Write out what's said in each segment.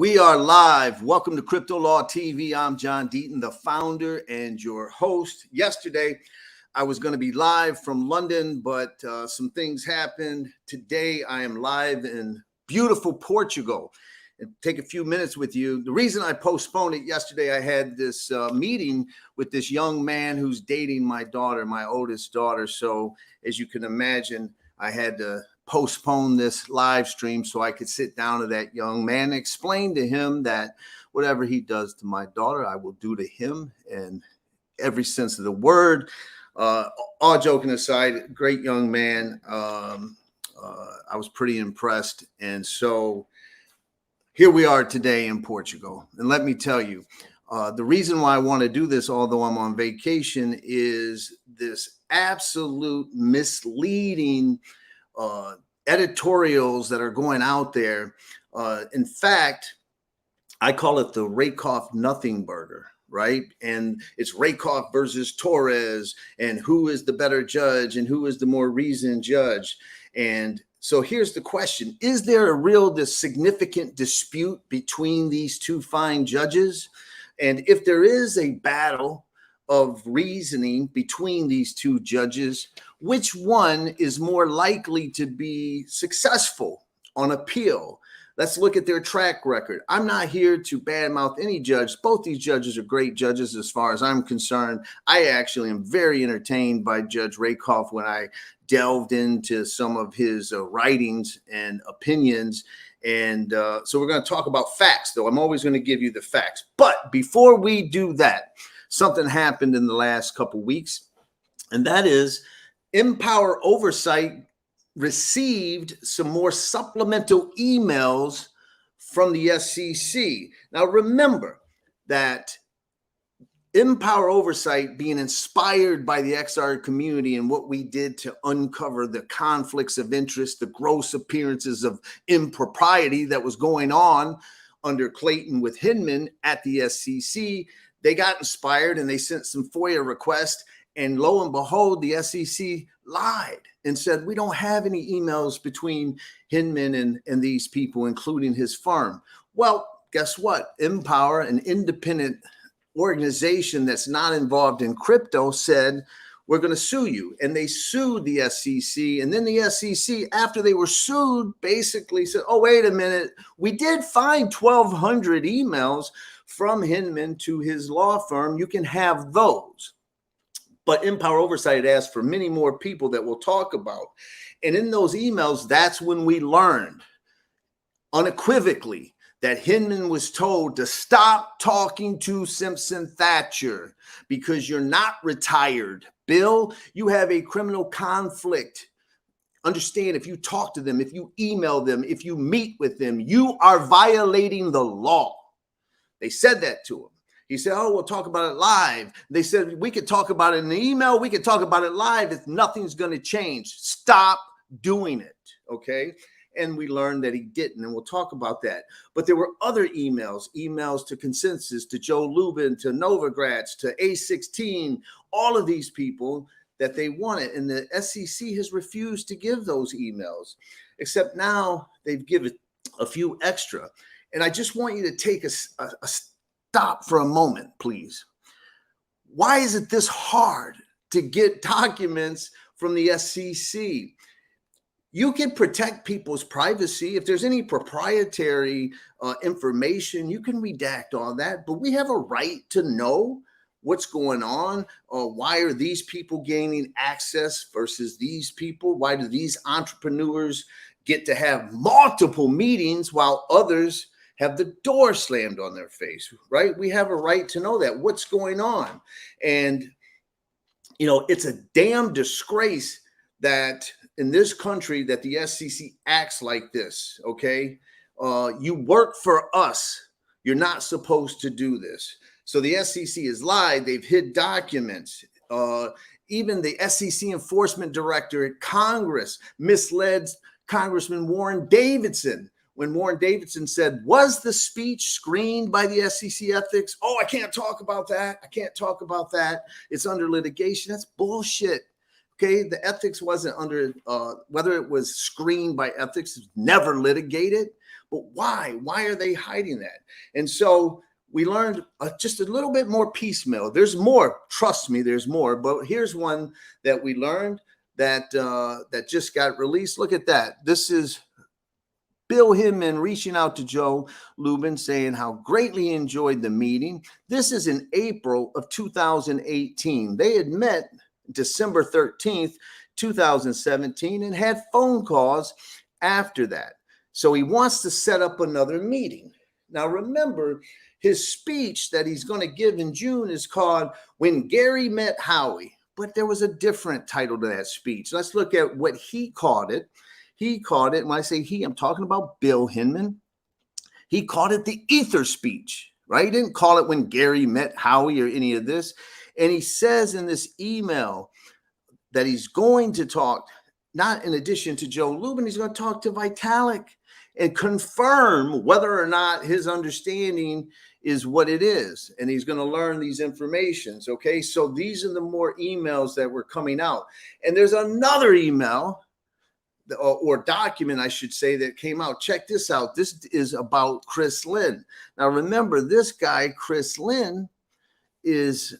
We are live. Welcome to Crypto Law TV. I'm John Deaton, the founder and your host. Yesterday, I was going to be live from London, but some things happened. Today, I am live in beautiful Portugal. And take a few minutes with you. The reason I postponed it yesterday, I had this meeting with this young man who's dating my daughter, my oldest daughter. So as you can imagine, I had to postpone this live stream so I could sit down to that young man and explain to him that whatever he does to my daughter, I will do to him in every sense of the word. All joking aside, great young man. I was pretty impressed. And so here we are today in Portugal. And let me tell you, the reason why I want to do this, although I'm on vacation, is this absolute misleading editorials that are going out there. In fact, I call it the RAKOFF NOTHINGBURGER, right? And it's RAKOFF versus Torres, and who is the better judge and who is the more reasoned judge. And so here's the question. Is there a real significant dispute between these two fine judges? And if there is a battle of reasoning between these two judges, which one is more likely to be successful on appeal? Let's look at their track record. I'm not here to badmouth any judge. Both these judges are great judges as far as I'm concerned. I actually am very entertained by Judge RAKOFF when I delved into some of his writings and opinions. And so we're going to talk about facts, though. I'm always going to give you the facts. But before we do that, something happened in the last couple of weeks, and that is Empower Oversight received some more supplemental emails from the SEC. Now, remember that Empower Oversight, being inspired by the XR community and what we did to uncover the conflicts of interest, the gross appearances of impropriety that was going on under Clayton with Hinman at the SEC, they got inspired and they sent some FOIA requests. And lo and behold, the SEC lied and said, we don't have any emails between Hinman and these people, including his firm. Well, guess what? Empower, an independent organization that's not involved in crypto, said, we're going to sue you. And they sued the SEC. And then the SEC, after they were sued, basically said, oh, wait a minute. We did find 1,200 emails from Hinman to his law firm. You can have those. But Empower Oversight asked for many more people that we'll talk about. And in those emails, that's when we learned unequivocally that Hinman was told to stop talking to Simpson Thatcher because you're not retired. Bill, you have a criminal conflict. Understand, if you talk to them, if you email them, if you meet with them, you are violating the law. They said that to him. He said, oh, we'll talk about it live. They said, we could talk about it in the email. We could talk about it live. If nothing's going to change, stop doing it. Okay. And we learned that he didn't, and we'll talk about that. But there were other emails to Consensus, to Joe Lubin, to Novogratz, to A16, all of these people that they wanted. And the SEC has refused to give those emails, except now they've given a few extra. And I just want you to take a stop for a moment, please. Why is it this hard to get documents from the SEC? You can protect people's privacy. If there's any proprietary information, you can redact all that. But we have a right to know what's going on. Why are these people gaining access versus these people? Why do these entrepreneurs get to have multiple meetings while others have the door slammed on their face, right? We have a right to know that. What's going on? And, you know, it's a damn disgrace that in this country that the SEC acts like this, okay? You work for us. You're not supposed to do this. So the SEC has lied. They've hid documents. Even the SEC enforcement director at Congress misled Congressman Warren Davidson when Warren Davidson said, was the speech screened by the SEC ethics? Oh, I can't talk about that. I can't talk about that. It's under litigation. That's bullshit. Okay, the ethics wasn't under, whether it was screened by ethics, never litigated. But why? Why are they hiding that? And so we learned just a little bit more piecemeal. There's more. Trust me, there's more. But here's one that we learned that that just got released. Look at that. This is Bill Hinman reaching out to Joe Lubin saying how greatly he enjoyed the meeting. This is in April of 2018. They had met December 13th, 2017, and had phone calls after that. So he wants to set up another meeting. Now, remember, his speech that he's going to give in June is called When Gary Met Howie, but there was a different title to that speech. Let's look at what he called it. He called it, when I say he, I'm talking about Bill Hinman. He called it the ether speech, right? He didn't call it When Gary Met Howie or any of this. And he says in this email that he's going to talk, not in addition to Joe Lubin, he's going to talk to Vitalik and confirm whether or not his understanding is what it is. And he's going to learn these informations, okay? So these are the more emails that were coming out. And there's another email or document, I should say, that came out. Check this out. This is about Chris Lin. Now, remember, this guy, Chris Lin, is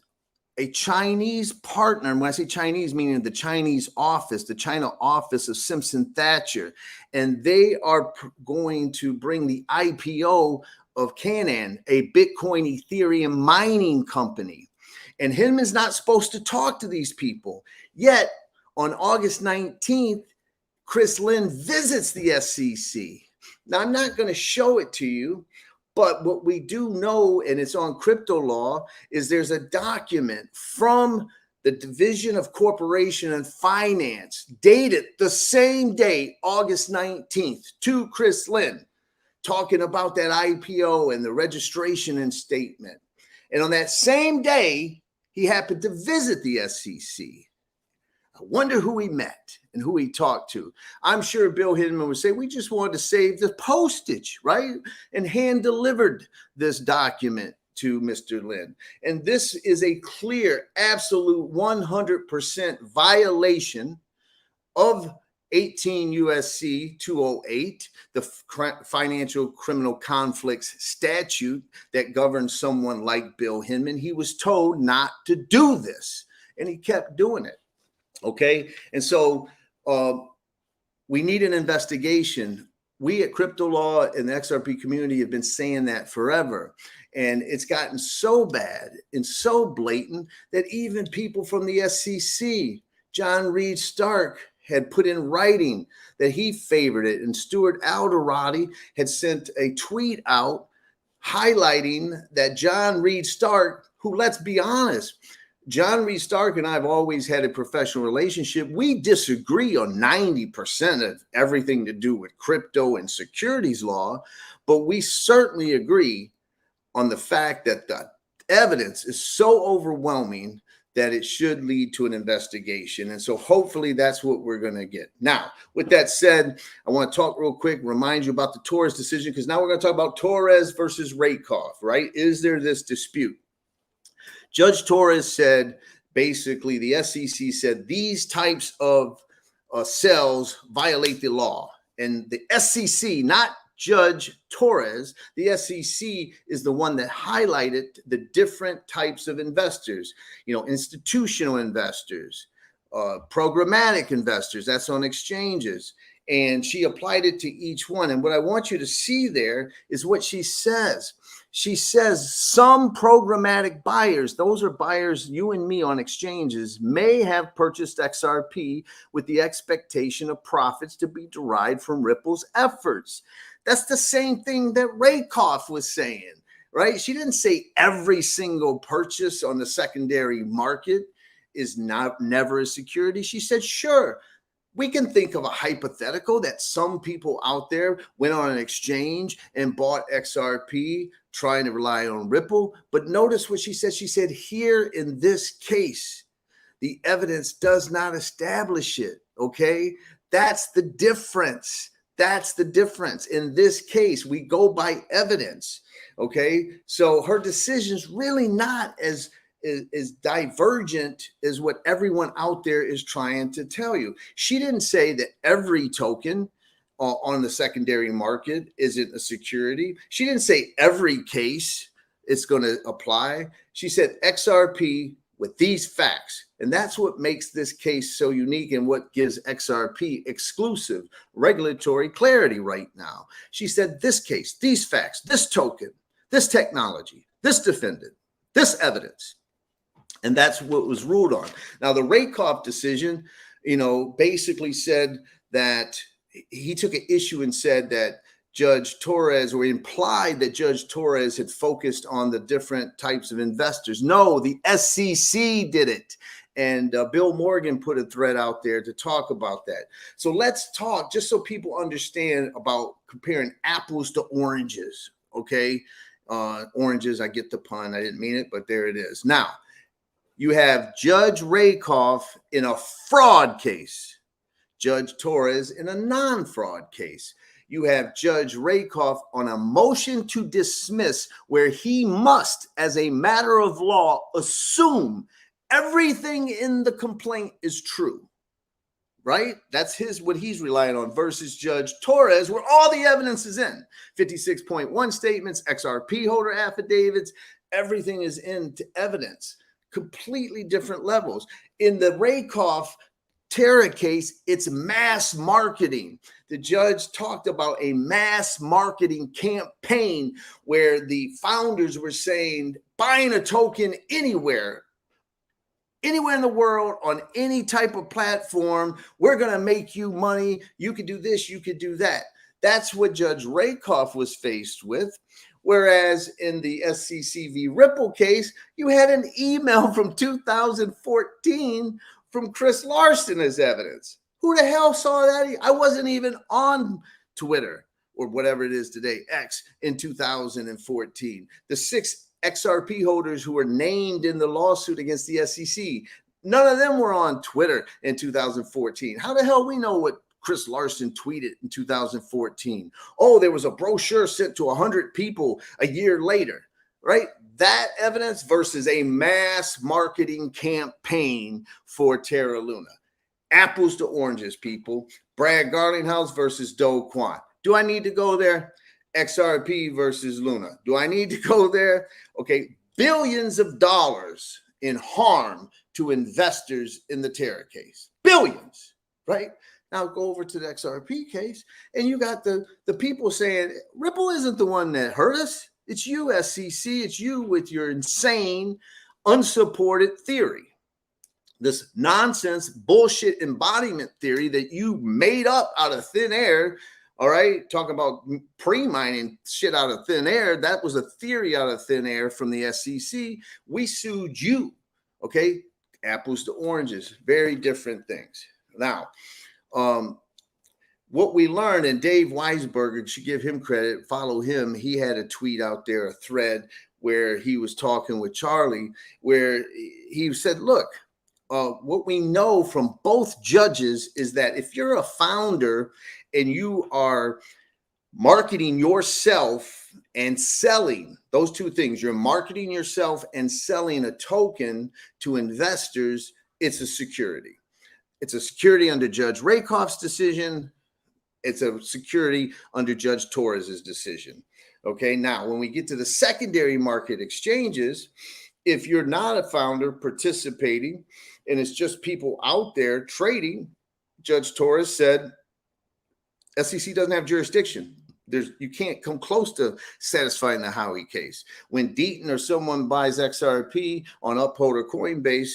a Chinese partner. And when I say Chinese, meaning the Chinese office, the China office of Simpson Thatcher. And they are going to bring the IPO of Canaan, a Bitcoin Ethereum mining company. And Hinman's not supposed to talk to these people. Yet, on August 19th, Chris Lin visits the SEC. Now, I'm not going to show it to you, but what we do know, and it's on crypto law, is there's a document from the Division of Corporation and Finance dated the same day, August 19th, to Chris Lin, talking about that IPO and the registration and statement. And on that same day, he happened to visit the SEC. I wonder who he met and who he talked to. I'm sure Bill Hinman would say, we just wanted to save the postage, right? And hand delivered this document to Mr. Lin. And this is a clear, absolute 100% violation of 18 USC 208, the Financial Criminal Conflicts statute that governs someone like Bill Hinman. He was told not to do this, and he kept doing it. Okay, and so we need an investigation. We at Crypto Law and the XRP community have been saying that forever. And it's gotten so bad and so blatant that even people from the SEC, John Reed Stark, had put in writing that he favored it. And Stuart Alderati had sent a tweet out highlighting that John Reed Stark, who, let's be honest, John Reed Stark and I have always had a professional relationship. We disagree on 90% of everything to do with crypto and securities law, but we certainly agree on the fact that the evidence is so overwhelming that it should lead to an investigation. And so hopefully that's what we're going to get. Now, with that said, I want to talk real quick, remind you about the Torres decision, because now we're going to talk about Torres versus Rakoff, right? Is there this dispute? Judge Torres said, basically, the SEC said these types of cells violate the law. And the SEC, not Judge Torres, the SEC is the one that highlighted the different types of investors, you know, institutional investors, programmatic investors, that's on exchanges. And she applied it to each one. And what I want you to see there is what she says. She says some programmatic buyers, those are buyers, you and me on exchanges, may have purchased XRP with the expectation of profits to be derived from Ripple's efforts. That's the same thing that Rakoff was saying, right? She didn't say every single purchase on the secondary market is never a security. She said, sure, we can think of a hypothetical that some people out there went on an exchange and bought XRP trying to rely on Ripple. But notice what she said. She said, here in this case, the evidence does not establish it, okay? That's the difference. That's the difference. In this case, we go by evidence, okay? So her decision's really not as divergent as what everyone out there is trying to tell you. She didn't say that every token on the secondary market isn't a security. She didn't say every case it's going to apply. She said XRP with these facts. And that's what makes this case so unique and what gives XRP exclusive regulatory clarity right now. She said this case, these facts, this token, this technology, this defendant, this evidence. And that's what was ruled on. Now, the RAKOFF decision, basically said that he took an issue and said that Judge Torres, or implied that Judge Torres had focused on the different types of investors. No, the SEC did it. And Bill Morgan put a thread out there to talk about that. So let's talk, just so people understand, about comparing apples to oranges, okay? Oranges, I get the pun. I didn't mean it, but there it is. Now, you have Judge RAKOFF in a fraud case, Judge Torres in a non-fraud case. You have Judge RAKOFF on a motion to dismiss, where he must, as a matter of law, assume everything in the complaint is true, right? That's what he's relying on, versus Judge Torres, where all the evidence is in. 56.1 statements, XRP holder affidavits, everything is into evidence. Completely different levels. In the RAKOFF Terra case, it's mass marketing. The judge talked about a mass marketing campaign where the founders were saying, buying a token anywhere in the world, on any type of platform, we're going to make you money. You could do this, you could do that. That's what Judge RAKOFF was faced with. Whereas in the SEC v. Ripple case, you had an email from 2014 from Chris Larson as evidence. Who the hell saw that? I wasn't even on Twitter, or whatever it is today, X, in 2014. The 6 XRP holders who were named in the lawsuit against the SEC, none of them were on Twitter in 2014. How the hell we know what Chris Larson tweeted in 2014? Oh, there was a brochure sent to 100 people a year later, right? That evidence versus a mass marketing campaign for Terra Luna. Apples to oranges, people. Brad Garlinghouse versus Do Kwon. Do I need to go there? XRP versus Luna. Do I need to go there? Okay, billions of dollars in harm to investors in the Terra case. Billions, right? Now go over to the XRP case, and you got the people saying, Ripple isn't the one that hurt us. It's you, SEC. It's you with your insane, unsupported theory. This nonsense, bullshit embodiment theory that you made up out of thin air. All right, talking about pre-mining shit out of thin air. That was a theory out of thin air from the SEC. We sued you. Okay, apples to oranges, very different things. Now, what we learned, and Dave Weisberger, should give him credit, follow him. He had a tweet out there, a thread where he was talking with Charlie, where he said, look, what we know from both judges is that if you're a founder and you are marketing yourself and selling, those two things, you're marketing yourself and selling a token to investors, it's a security. It's a security under Judge RAKOFF's decision. It's a security under Judge Torres's decision. Okay, now when we get to the secondary market exchanges, if you're not a founder participating and it's just people out there trading, Judge Torres said SEC doesn't have jurisdiction. You can't come close to satisfying the Howey case. When Deaton or someone buys XRP on Uphold or Coinbase,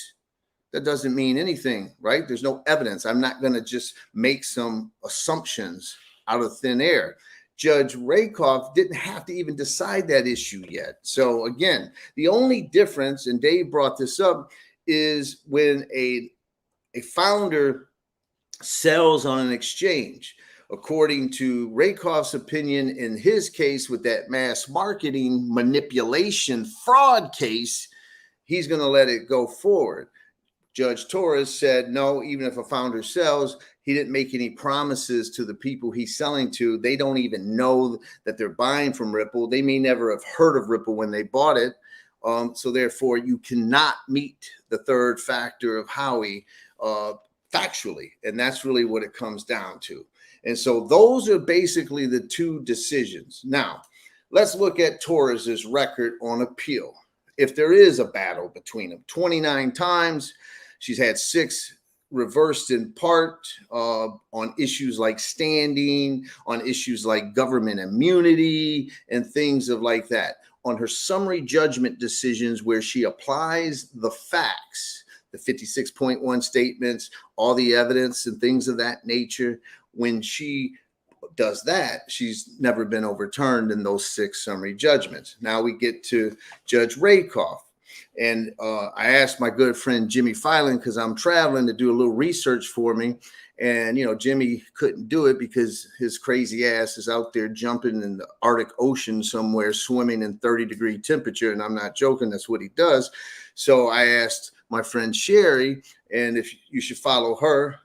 that doesn't mean anything, right? There's no evidence. I'm not going to just make some assumptions out of thin air. Judge RAKOFF didn't have to even decide that issue yet. So again, the only difference, and Dave brought this up, is when a founder sells on an exchange. According to RAKOFF's opinion in his case with that mass marketing manipulation fraud case, he's going to let it go forward. Judge Torres said, no, even if a founder sells, he didn't make any promises to the people he's selling to. They don't even know that they're buying from Ripple. They may never have heard of Ripple when they bought it. So therefore, you cannot meet the third factor of Howey factually. And that's really what it comes down to. And so those are basically the two decisions. Now, let's look at Torres's record on appeal. If there is a battle between them, 29 times, she's had 6 reversed in part on issues like standing, on issues like government immunity and things of like that. On her summary judgment decisions where she applies the facts, the 56.1 statements, all the evidence and things of that nature, when she does that, she's never been overturned in those 6 summary judgments. Now we get to Judge Rakoff. And I asked my good friend Jimmy Filan, because I'm traveling, to do a little research for me. And, you know, Jimmy couldn't do it because his crazy ass is out there jumping in the Arctic Ocean somewhere, swimming in 30-degree temperature. And I'm not joking. That's what he does. So I asked my friend Sherry, and if you should follow her.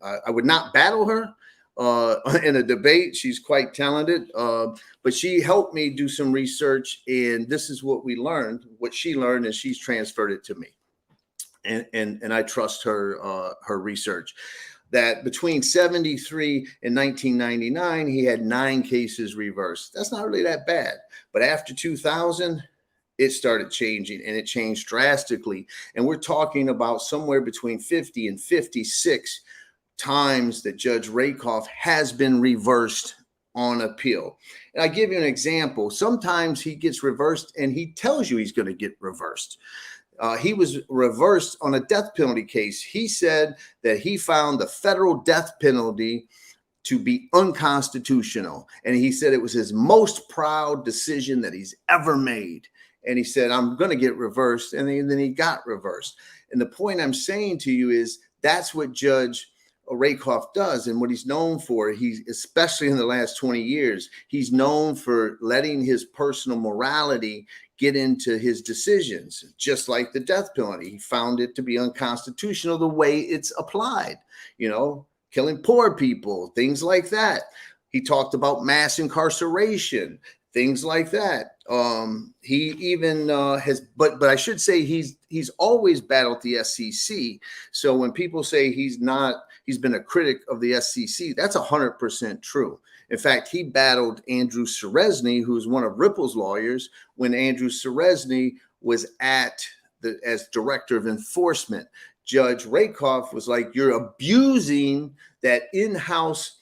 I would not battle her in a debate. She's quite talented, but she helped me do some research, and this is what we learned. What she learned, and she's transferred it to me, and I trust her research. That between 73 and 1999, he had 9 cases reversed. That's not really that bad, but after 2000, it started changing, and it changed drastically. And we're talking about somewhere between 50 and 56 times that Judge Rakoff has been reversed on appeal. And I give you an example. Sometimes he gets reversed and he tells you he's going to get reversed. He was reversed on a death penalty case. He said that he found the federal death penalty to be unconstitutional. And he said it was his most proud decision that he's ever made. And he said, I'm going to get reversed. And then he got reversed. And the point I'm saying to you is that's what Judge Rakoff does, and what he's known for. He's, especially in the last 20 years, he's known for letting his personal morality get into his decisions, just like the death penalty. He found it to be unconstitutional the way it's applied, you know, killing poor people, things like that. He talked about mass incarceration, things like that. He even has, but I should say he's always battled the SEC. So when people say he's been a critic of the SEC, that's 100% true. In fact, he battled Andrew Seresny, who's one of Ripple's lawyers, when Andrew Seresny was as director of enforcement. Judge Rakoff was like, you're abusing that in-house,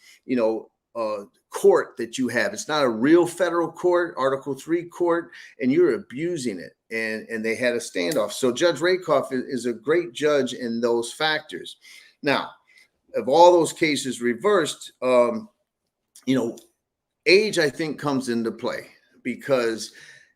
court that you have. It's not a real federal court, Article 3 court, and you're abusing it. And they had a standoff. So Judge Rakoff is a great judge in those factors. Now, of all those cases reversed, age, I think, comes into play, because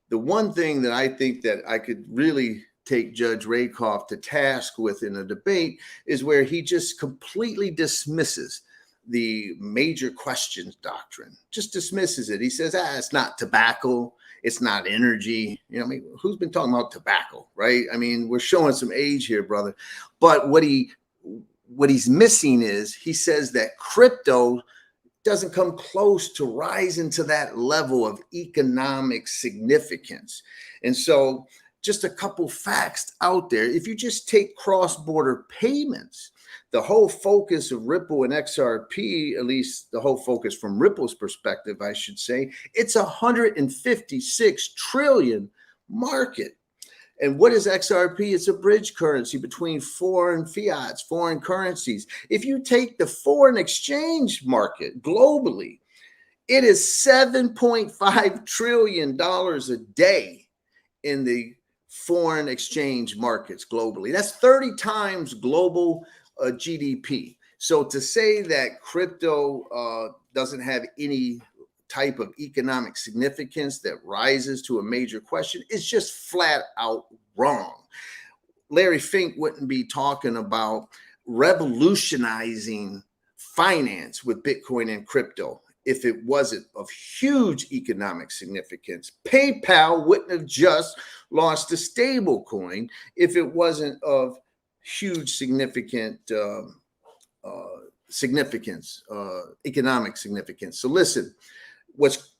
the one thing that I think that I could really take Judge Rakoff to task with in a debate is where he just completely dismisses the major questions doctrine, just dismisses it. He says, it's not tobacco, it's not energy. Who's been talking about tobacco, right? I mean, we're showing some age here, brother. But what he's missing is, he says that crypto doesn't come close to rising to that level of economic significance. And so just a couple facts out there. If you just take cross-border payments, the whole focus of Ripple and XRP, at least the whole focus from Ripple's perspective, I should say, it's a 156 trillion market. And what is XRP? It's a bridge currency between foreign fiats, foreign currencies. If you take the foreign exchange market globally, it is $7.5 trillion a day in the foreign exchange markets globally. That's 30 times global GDP. So to say that crypto doesn't have any type of economic significance that rises to a major question is just flat out wrong. Larry Fink wouldn't be talking about revolutionizing finance with Bitcoin and crypto if it wasn't of huge economic significance. PayPal wouldn't have just launched a stable coin if it wasn't of huge significant economic significance. So listen, what's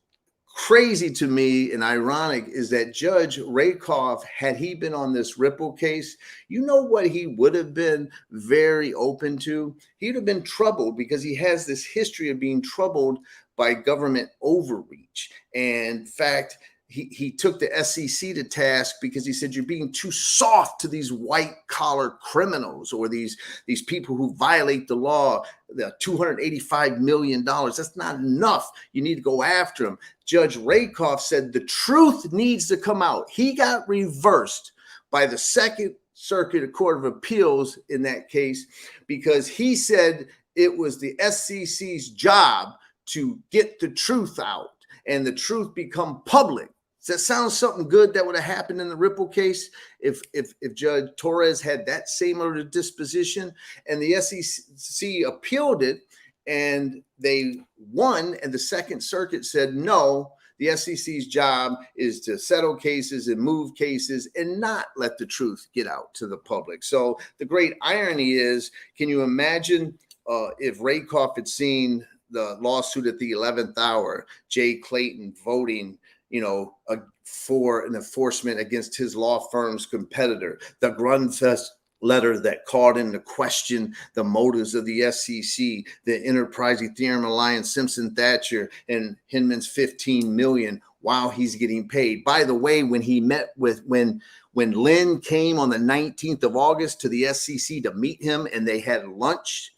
crazy to me and ironic is that Judge Rakoff, had he been on this Ripple case, you know what he would have been very open to? He'd have been troubled because he has this history of being troubled by government overreach. And in fact, he took the SEC to task because he said, you're being too soft to these white collar criminals or these people who violate the law. The $285 million, that's not enough. You need to go after them. Judge Rakoff said the truth needs to come out. He got reversed by the Second Circuit Court of Appeals in that case because he said it was the SEC's job to get the truth out and the truth become public. Does that sound something good that would have happened in the Ripple case if Judge Torres had that similar disposition? And the SEC appealed it and they won, and the Second Circuit said no, the SEC's job is to settle cases and move cases and not let the truth get out to the public. So the great irony is, can you imagine if Rakoff had seen the lawsuit at the 11th hour, Jay Clayton voting for an enforcement against his law firm's competitor, the Grunfest letter that called into question the motives of the SEC, the enterprising Ethereum Alliance, Simpson Thatcher, and Hinman's $15 million while he's getting paid. By the way, when he met with, when Lynn came on the 19th of August to the SEC to meet him and they had lunch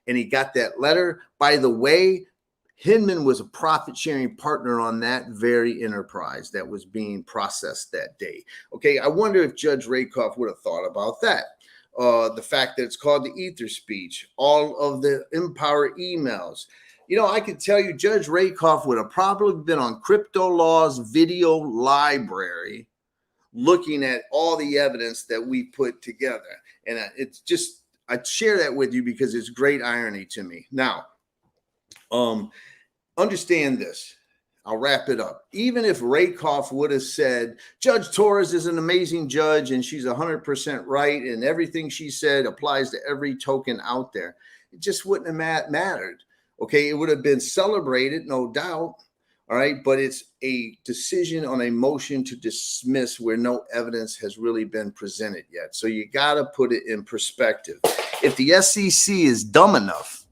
and he got that letter, by the way, Hinman was a profit-sharing partner on that very enterprise that was being processed that day. Okay, I wonder if Judge Rakoff would have thought about that. The fact that it's called the ether speech, all of the Empower emails. I could tell you Judge Rakoff would have probably been on Crypto Law's video library looking at all the evidence that we put together. And it's just, I share that with you because it's great irony to me. Now, understand this. I'll wrap it up. Even if Rakoff would have said, Judge Torres is an amazing judge and she's 100% right and everything she said applies to every token out there, it just wouldn't have mattered. Okay, it would have been celebrated, no doubt. All right, but it's a decision on a motion to dismiss where no evidence has really been presented yet. So you got to put it in perspective. If the SEC is dumb enough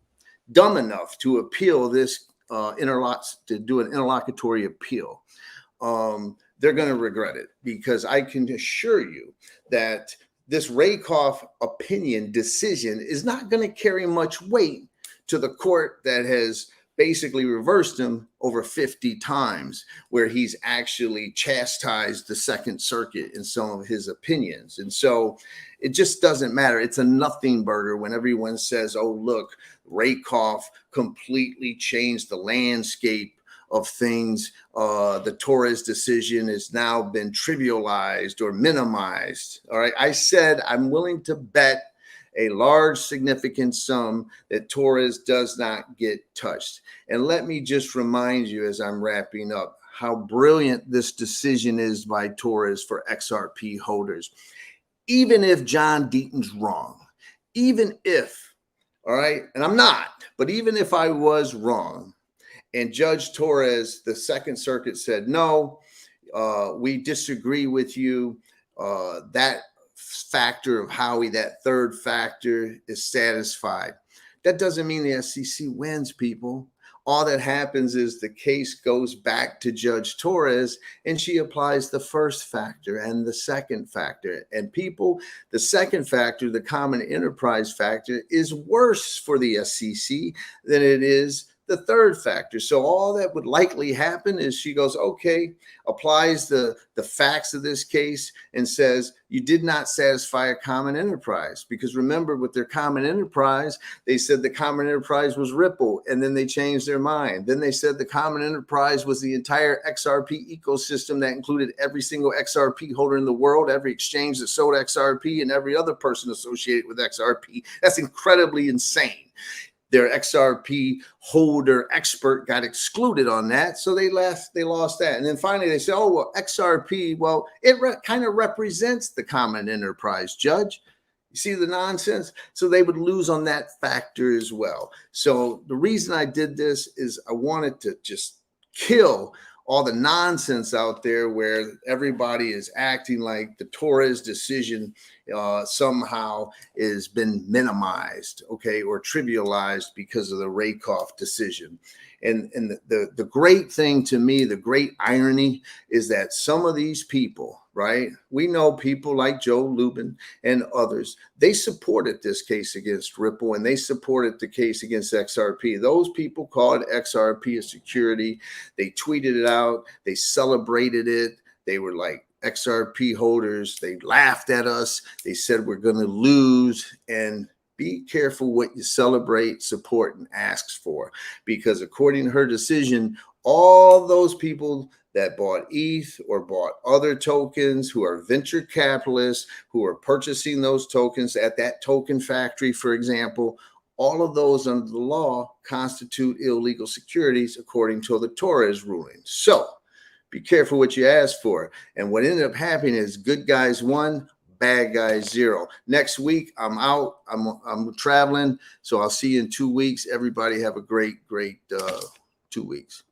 to appeal this, to do an interlocutory appeal, they're going to regret it, because I can assure you that this Rakoff opinion decision is not going to carry much weight to the court that has basically reversed him over 50 times, where he's actually chastised the Second Circuit in some of his opinions. And so it just doesn't matter. It's a nothing burger when everyone says, oh, look, Rakoff completely changed the landscape of things. The Torres decision has now been trivialized or minimized. All right. I said I'm willing to bet a large significant sum that Torres does not get touched. And let me just remind you as I'm wrapping up how brilliant this decision is by Torres for XRP holders. Even if John Deaton's wrong, even if, all right, and I'm not, but even if I was wrong and Judge Torres, the Second Circuit said, no, we disagree with you, that factor of Howie, that third factor, is satisfied. That doesn't mean the SEC wins, people. All that happens is the case goes back to Judge Torres and she applies the first factor and the second factor. And people, the second factor, the common enterprise factor, is worse for the SEC than it is the third factor. So all that would likely happen is she goes, okay, applies the facts of this case and says, you did not satisfy a common enterprise. Because remember, with their common enterprise, they said the common enterprise was Ripple, and then they changed their mind. Then they said the common enterprise was the entire XRP ecosystem that included every single XRP holder in the world, every exchange that sold XRP, and every other person associated with XRP. That's incredibly insane. Their XRP holder expert got excluded on that, so they lost that. And then finally they said, oh, well, XRP, well, it kind of represents the common enterprise, Judge. You see the nonsense? So they would lose on that factor as well. So the reason I did this is I wanted to just kill all the nonsense out there where everybody is acting like the Torres decision somehow has been minimized, okay, or trivialized because of the RAKOFF decision. And the great thing to me, the great irony is that some of these people, right? We know people like Joe Lubin and others, they supported this case against Ripple and they supported the case against XRP. Those people called XRP a security. They tweeted it out. They celebrated it. They were like XRP holders. They laughed at us. They said we're going to lose. And be careful what you celebrate, support, and asks for, because according to her decision, all those people that bought ETH or bought other tokens, who are venture capitalists, who are purchasing those tokens at that token factory, for example, all of those under the law constitute illegal securities according to the Torres ruling. So be careful what you ask for. And what ended up happening is good guys won, bad guys zero. Next week, I'm out. I'm traveling. So I'll see you in 2 weeks. Everybody have a great 2 weeks.